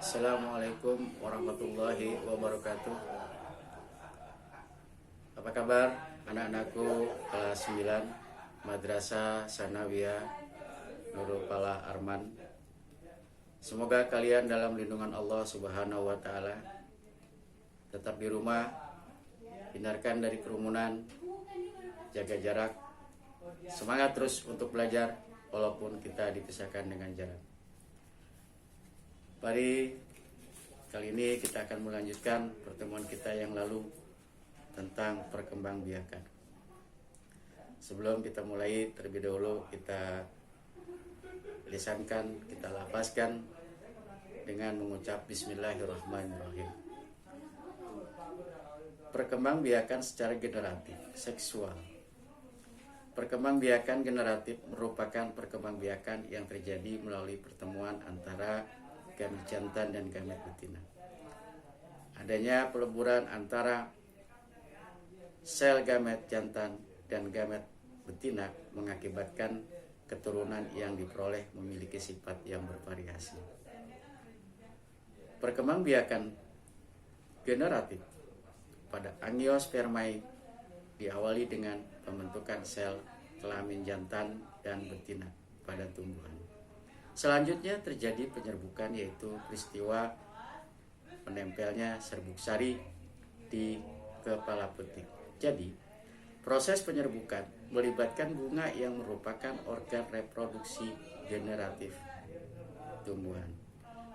Assalamualaikum warahmatullahi wabarakatuh. Apa kabar anak-anakku kelas 9 Madrasah Sanawiyah Nurul Falah Arman. Semoga kalian dalam lindungan Allah Subhanahu wa taala. Tetap di rumah, hindarkan dari kerumunan, jaga jarak. Semangat terus untuk belajar walaupun kita dipisahkan dengan jarak. Mari kali ini kita akan melanjutkan pertemuan kita yang lalu tentang perkembangbiakan. Sebelum kita mulai, terlebih dahulu kita lisankan, kita lafazkan dengan mengucap Bismillahirrahmanirrahim. Perkembangbiakan secara generatif, seksual. Perkembangbiakan generatif merupakan perkembangbiakan yang terjadi melalui pertemuan antara gamet jantan dan gamet betina. Adanya peleburan antara sel gamet jantan dan gamet betina mengakibatkan keturunan yang diperoleh memiliki sifat yang bervariasi. Perkembangbiakan generatif pada angiospermae diawali dengan pembentukan sel kelamin jantan dan betina pada tumbuhan. Selanjutnya terjadi penyerbukan, yaitu peristiwa menempelnya serbuk sari di kepala putik. Jadi, proses penyerbukan melibatkan bunga yang merupakan organ reproduksi generatif tumbuhan.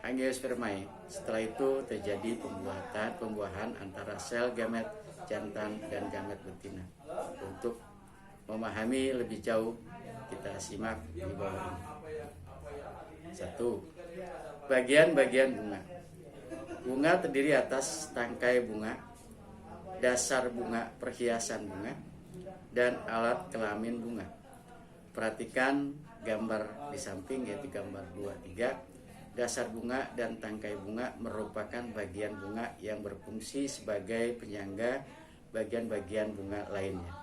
Angiospermae. Setelah itu terjadi pembuahan antara sel gamet jantan dan gamet betina. Untuk memahami lebih jauh, kita simak di bawah ini. 1. Bagian-bagian bunga. Bunga terdiri atas tangkai bunga, dasar bunga, perhiasan bunga, dan alat kelamin bunga. Perhatikan gambar di samping, yaitu gambar 2-3. Dasar bunga dan tangkai bunga merupakan bagian bunga yang berfungsi sebagai penyangga bagian-bagian bunga lainnya.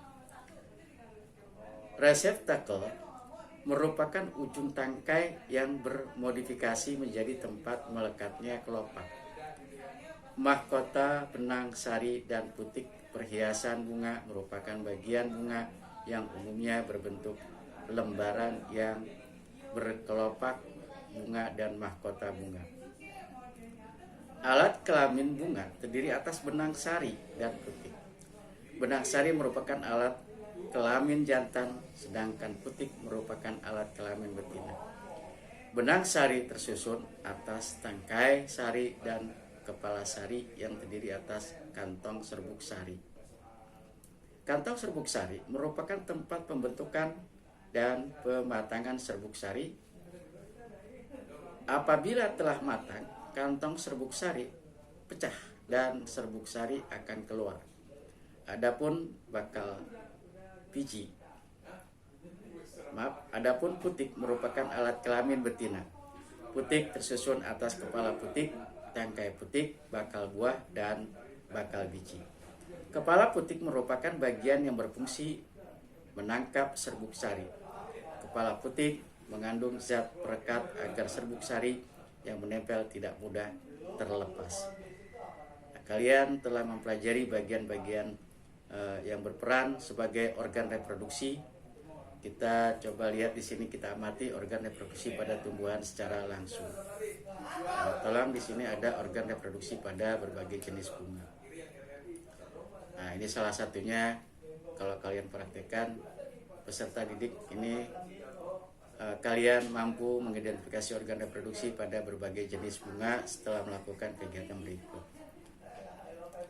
Reseptakel merupakan ujung tangkai yang bermodifikasi menjadi tempat melekatnya kelopak. Mahkota, benang, sari, dan putik perhiasan bunga merupakan bagian bunga yang umumnya berbentuk lembaran yang berkelopak bunga dan mahkota bunga. Alat kelamin bunga terdiri atas benang sari dan putik. Benang sari merupakan alat kelamin jantan, sedangkan putik merupakan alat kelamin betina. Benang sari tersusun atas tangkai sari dan kepala sari yang terdiri atas kantong serbuk sari. Kantong serbuk sari merupakan tempat pembentukan dan pematangan serbuk sari. Apabila telah matang, kantong serbuk sari pecah dan serbuk sari akan keluar. Adapun Adapun putik merupakan alat kelamin betina. Putik tersusun atas kepala putik, tangkai putik, bakal buah, dan bakal biji. Kepala putik merupakan bagian yang berfungsi menangkap serbuk sari. Kepala putik mengandung zat perekat agar serbuk sari yang menempel tidak mudah terlepas. Kalian telah mempelajari bagian-bagian yang berperan sebagai organ reproduksi. Kita coba lihat di sini, kita amati organ reproduksi pada tumbuhan secara langsung. Tolong di sini ada organ reproduksi pada berbagai jenis bunga. Nah, ini salah satunya. Kalau kalian praktekkan, peserta didik ini kalian mampu mengidentifikasi organ reproduksi pada berbagai jenis bunga setelah melakukan kegiatan berikut.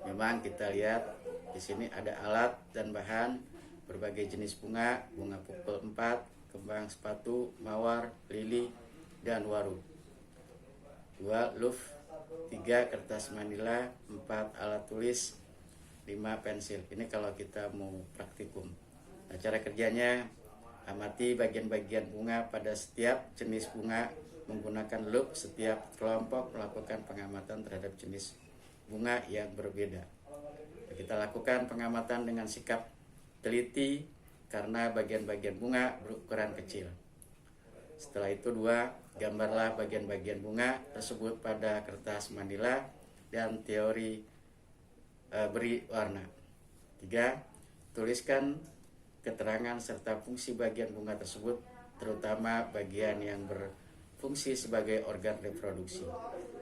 Memang kita lihat di sini ada alat dan bahan berbagai jenis bunga, bunga pukul 4, kembang sepatu, mawar, lili, dan waru. 2 luf, 3 kertas manila, 4 alat tulis, 5 pensil. Ini kalau kita mau praktikum. Nah, cara kerjanya, amati bagian-bagian bunga pada setiap jenis bunga menggunakan lup. Setiap kelompok melakukan pengamatan terhadap jenis bunga yang berbeda. Kita lakukan pengamatan dengan sikap teliti karena bagian-bagian bunga berukuran kecil. Setelah itu 2, Gambarlah bagian-bagian bunga tersebut pada kertas manila dan teori beri warna. 3. Tuliskan keterangan serta fungsi bagian bunga tersebut, terutama bagian yang berfungsi sebagai organ reproduksi.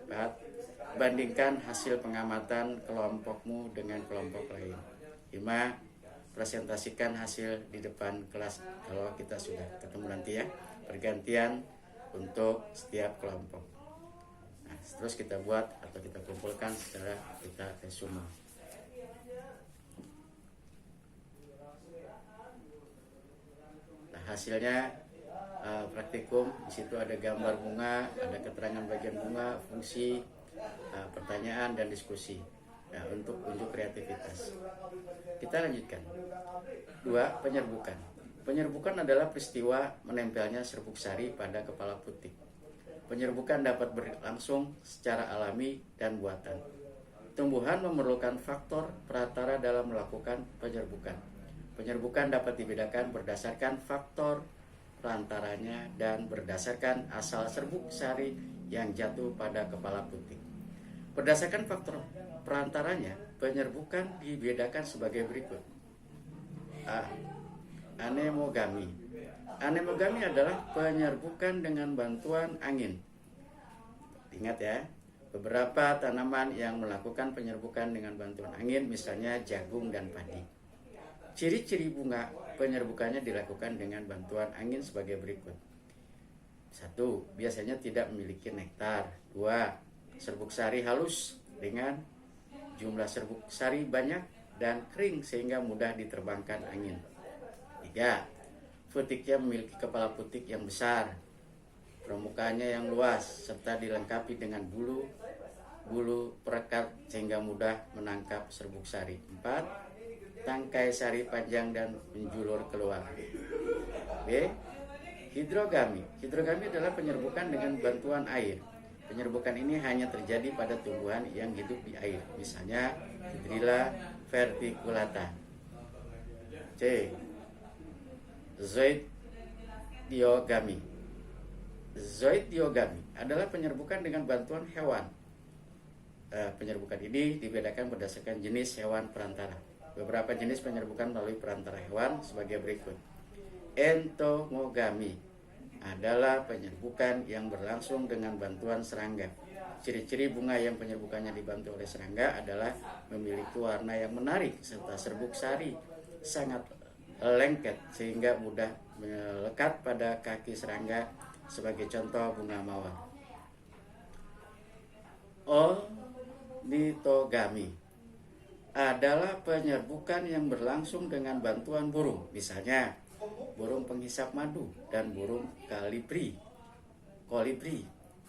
4. Bandingkan hasil pengamatan kelompokmu dengan kelompok lain. 5. Presentasikan hasil di depan kelas kalau kita sudah ketemu nanti ya, pergantian untuk setiap kelompok. Nah, terus kita buat atau kita kumpulkan secara kita resume. Nah, hasilnya praktikum. Di situ ada gambar bunga, ada keterangan bagian bunga, fungsi, pertanyaan dan diskusi. Nah, untuk unjuk kreativitas. Kita lanjutkan. 2. Penyerbukan. Penyerbukan adalah peristiwa menempelnya serbuk sari pada kepala putik. Penyerbukan dapat berlangsung secara alami dan buatan. Tumbuhan memerlukan faktor peratara dalam melakukan penyerbukan. Penyerbukan dapat dibedakan berdasarkan faktor perantaranya dan berdasarkan asal serbuk sari yang jatuh pada kepala putik. Berdasarkan faktor perantaranya, penyerbukan dibedakan sebagai berikut. A. Anemogami. Anemogami adalah penyerbukan dengan bantuan angin. Ingat ya, beberapa tanaman yang melakukan penyerbukan dengan bantuan angin, misalnya jagung dan padi. Ciri-ciri bunga penyerbukannya dilakukan dengan bantuan angin sebagai berikut. 1. Biasanya tidak memiliki nektar. 2. Serbuk sari halus dengan jumlah serbuk sari banyak dan kering sehingga mudah diterbangkan angin. 3. Putiknya memiliki kepala putik yang besar, permukaannya yang luas, serta dilengkapi dengan bulu perekat sehingga mudah menangkap serbuk sari. 4. Tangkai sari panjang dan menjulur keluar. B. Hidrogami. Hidrogami adalah penyerbukan dengan bantuan air. Penyerbukan ini hanya terjadi pada tumbuhan yang hidup di air, misalnya Hydrilla verticulata. C. Zoidiogami. Zoidiogami adalah penyerbukan dengan bantuan hewan. Penyerbukan ini dibedakan berdasarkan jenis hewan perantara. Beberapa jenis penyerbukan melalui perantara hewan sebagai berikut. Entomogami adalah penyerbukan yang berlangsung dengan bantuan serangga. Ciri-ciri bunga yang penyerbukannya dibantu oleh serangga adalah memiliki warna yang menarik serta serbuk sari sangat lengket sehingga mudah melekat pada kaki serangga, sebagai contoh bunga mawar. Ornitogami adalah penyerbukan yang berlangsung dengan bantuan burung, misalnya burung penghisap madu dan burung kolibri.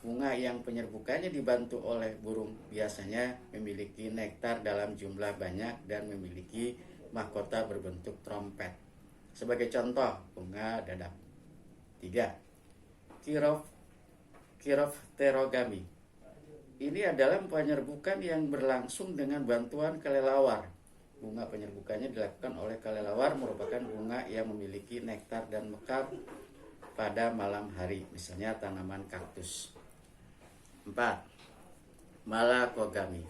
Bunga yang penyerbukannya dibantu oleh burung biasanya memiliki nektar dalam jumlah banyak dan memiliki mahkota berbentuk trompet. Sebagai contoh, bunga dadap. 3. Chiropterogami. Ini adalah penyerbukan yang berlangsung dengan bantuan kelelawar. Bunga penyerbukannya dilakukan oleh kelelawar, merupakan bunga yang memiliki nektar dan mekar pada malam hari, misalnya tanaman kaktus. 4. Malakogami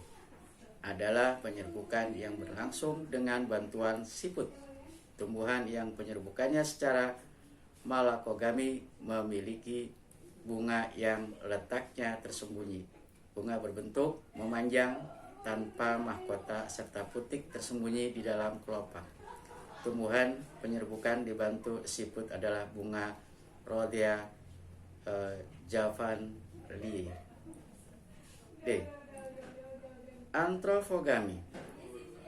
adalah penyerbukan yang berlangsung dengan bantuan siput. Tumbuhan yang penyerbukannya secara malakogami memiliki bunga yang letaknya tersembunyi. Bunga berbentuk memanjang tanpa mahkota serta putik tersembunyi di dalam kelopak. Tumbuhan penyerbukan dibantu siput adalah bunga Rhodea javanilii. D. Antrofogami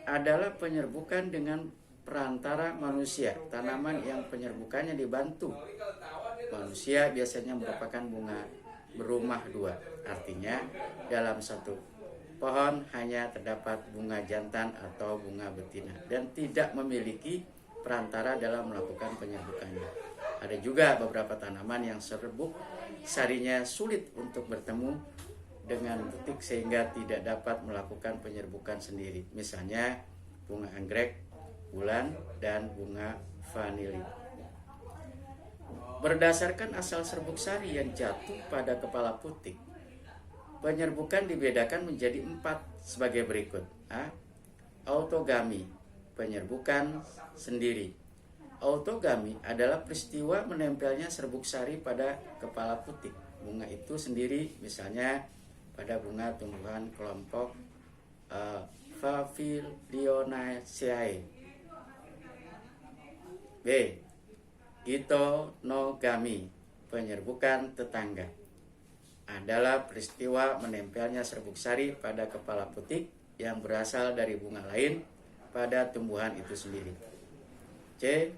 adalah penyerbukan dengan perantara manusia. Tanaman yang penyerbukannya dibantu manusia biasanya merupakan bunga berumah dua. Artinya dalam satu pohon hanya terdapat bunga jantan atau bunga betina dan tidak memiliki perantara dalam melakukan penyerbukannya. Ada juga beberapa tanaman yang serbuk sarinya sulit untuk bertemu dengan putik sehingga tidak dapat melakukan penyerbukan sendiri. Misalnya bunga anggrek, bulan, dan bunga vanili. Berdasarkan asal serbuk sari yang jatuh pada kepala putik, penyerbukan dibedakan menjadi 4 sebagai berikut. Autogami, penyerbukan sendiri. Autogami adalah peristiwa menempelnya serbuk sari pada kepala putik bunga itu sendiri, misalnya pada bunga tumbuhan kelompok Papilionaceae. B. Gitonogami, penyerbukan tetangga, adalah peristiwa menempelnya serbuk sari pada kepala putik yang berasal dari bunga lain pada tumbuhan itu sendiri. C.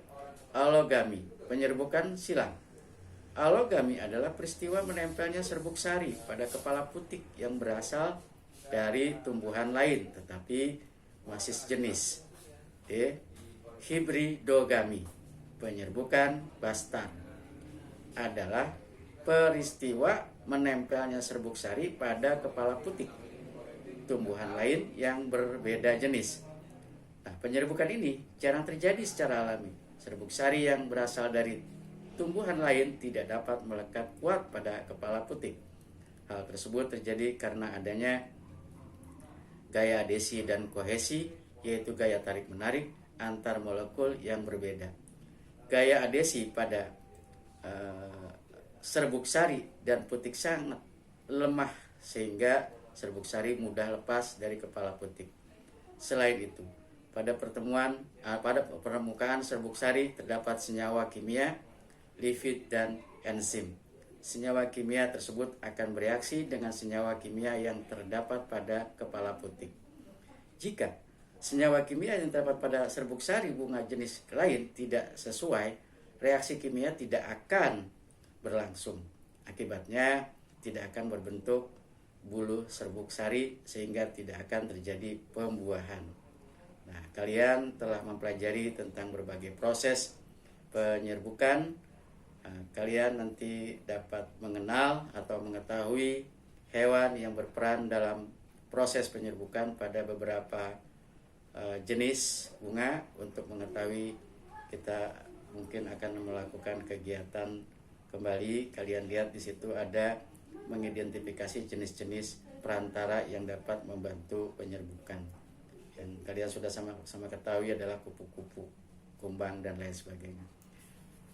Alogami, penyerbukan silang. Alogami adalah peristiwa menempelnya serbuk sari pada kepala putik yang berasal dari tumbuhan lain tetapi masih sejenis. D. Hibridogami, penyerbukan bastan, adalah peristiwa menempelnya serbuk sari pada kepala putik tumbuhan lain yang berbeda jenis. Nah, penyerbukan ini jarang terjadi secara alami. Serbuk sari yang berasal dari tumbuhan lain tidak dapat melekat kuat pada kepala putik. Hal tersebut terjadi karena adanya gaya adhesi dan kohesi, yaitu gaya tarik-menarik antar molekul yang berbeda. Gaya adhesi pada serbuk sari dan putik sangat lemah sehingga serbuk sari mudah lepas dari kepala putik. Selain itu, pada permukaan serbuk sari terdapat senyawa kimia, lipid, dan enzim. Senyawa kimia tersebut akan bereaksi dengan senyawa kimia yang terdapat pada kepala putik. Jika senyawa kimia yang terdapat pada serbuk sari bunga jenis lain tidak sesuai, reaksi kimia tidak akan berlangsung. Akibatnya tidak akan berbentuk bulu serbuk sari sehingga tidak akan terjadi pembuahan. Nah, kalian telah mempelajari tentang berbagai proses penyerbukan. Kalian nanti dapat mengenal atau mengetahui hewan yang berperan dalam proses penyerbukan pada beberapa jenis bunga. Untuk mengetahui, kita mungkin akan melakukan kegiatan kembali. Kalian lihat di situ ada mengidentifikasi jenis-jenis perantara yang dapat membantu penyerbukan. Dan kalian sudah sama-sama ketahui adalah kupu-kupu, kumbang, dan lain sebagainya.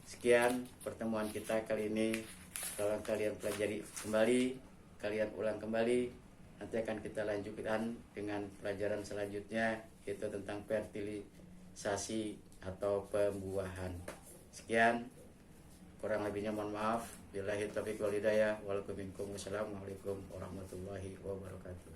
Sekian pertemuan kita kali ini. Kalau kalian pelajari kembali, kalian ulang kembali, nanti akan kita lanjutkan dengan pelajaran selanjutnya, yaitu tentang fertilisasi atau pembuahan. Sekian, kurang lebihnya mohon maaf. Billahi taufiq wal hidayah. Wassalamualaikum warahmatullahi wabarakatuh.